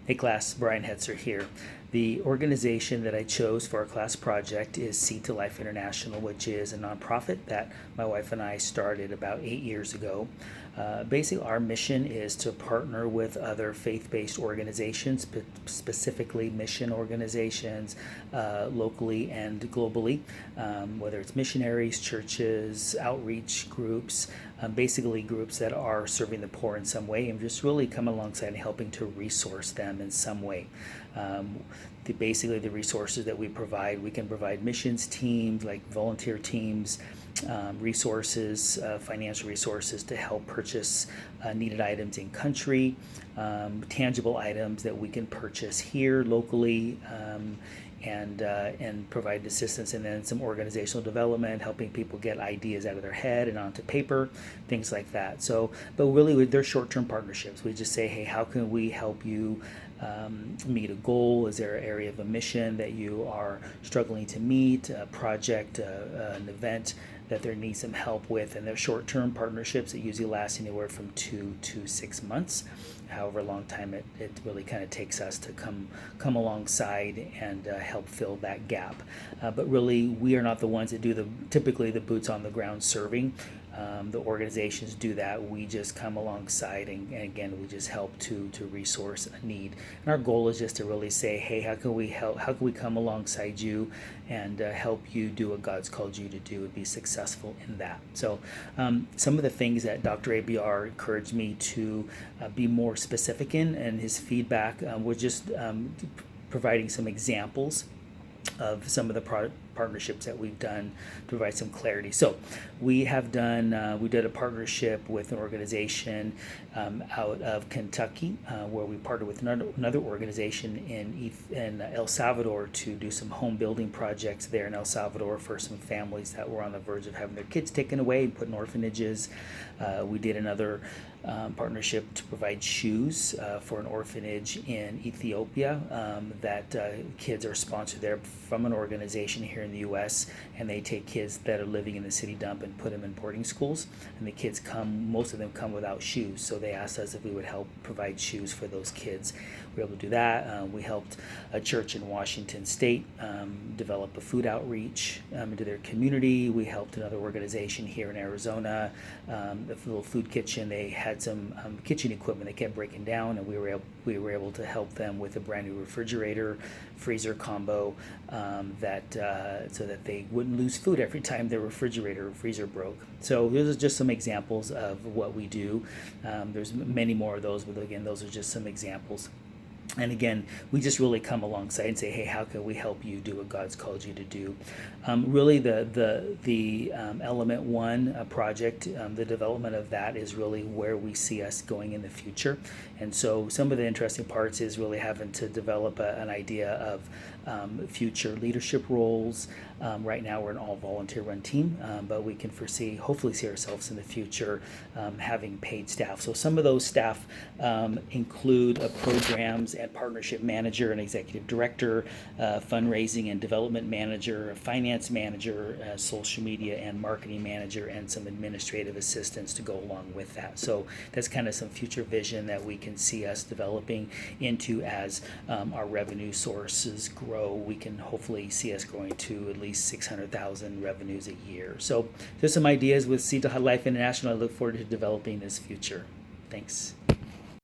Hey class, Brian Hetzer here. The organization that I chose for our class project is Seed to Life International, which is a nonprofit that my wife and I started about 8 years ago. Basically, our mission is to partner with other faith-based organizations, specifically mission organizations, locally and globally, whether it's missionaries, churches, outreach groups, basically groups that are serving the poor in some way, and just really come alongside and helping to resource them in some way. Basically, the resources that we provide, we can provide missions teams, like volunteer teams, resources, financial resources to help purchase needed items in country, tangible items that we can purchase here locally, and provide assistance, and then some organizational development, helping people get ideas out of their head and onto paper, things like that. So, but really, they're short-term partnerships. We just say, hey, how can we help you meet a goal? Is there an area of a mission that you are struggling to meet, a project, an event that there needs some help with? And they're short-term partnerships that usually last anywhere from 2 to 6 months, however long time it really kind of takes us to come alongside and help fill that gap. But really, we are not the ones that do typically the boots on the ground serving. The organizations do that. We just come alongside, and again, we just help to resource a need. And our goal is just to really say, hey, how can we help? How can we come alongside you and help you do what God's called you to do and be successful in that? So, some of the things that Dr. ABR encouraged me to be more specific in, and his feedback was just providing some examples of some of the partnerships that we've done to provide some clarity. So we did a partnership with an organization out of Kentucky, where we partnered with another organization in El Salvador to do some home building projects there in El Salvador for some families that were on the verge of having their kids taken away and put in orphanages. We did another partnership to provide shoes for an orphanage in Ethiopia, that kids are sponsored there from an organization here in the U.S., and they take kids that are living in the city dump and put them in boarding schools, and the kids most of them come without shoes, so they asked us if we would help provide shoes for those kids. We were able to do that. We helped a church in Washington State develop a food outreach into their community. We helped another organization here in Arizona, a little food kitchen. They had some kitchen equipment that kept breaking down, and we were able to help them with a brand new refrigerator freezer combo, so that they wouldn't lose food every time their refrigerator or freezer broke. So those are just some examples of what we do. There's many more of those, but again, those are just some examples. And again, we just really come alongside and say, hey, how can we help you do what God's called you to do? Really, the Element 1 project, the development of that is really where we see us going in the future. And so some of the interesting parts is really having to develop an idea of future leadership roles. Right now, we're an all volunteer-run team, but we can hopefully see ourselves in the future having paid staff. So some of those staff include programs and partnership manager, an executive director, fundraising and development manager, a finance manager, social media and marketing manager, and some administrative assistants to go along with that. So that's kind of some future vision that we can see us developing into as our revenue sources grow. We can hopefully see us growing to at least 600,000 revenues a year. So there's some ideas with Seed to Life International. I look forward to developing this future. Thanks.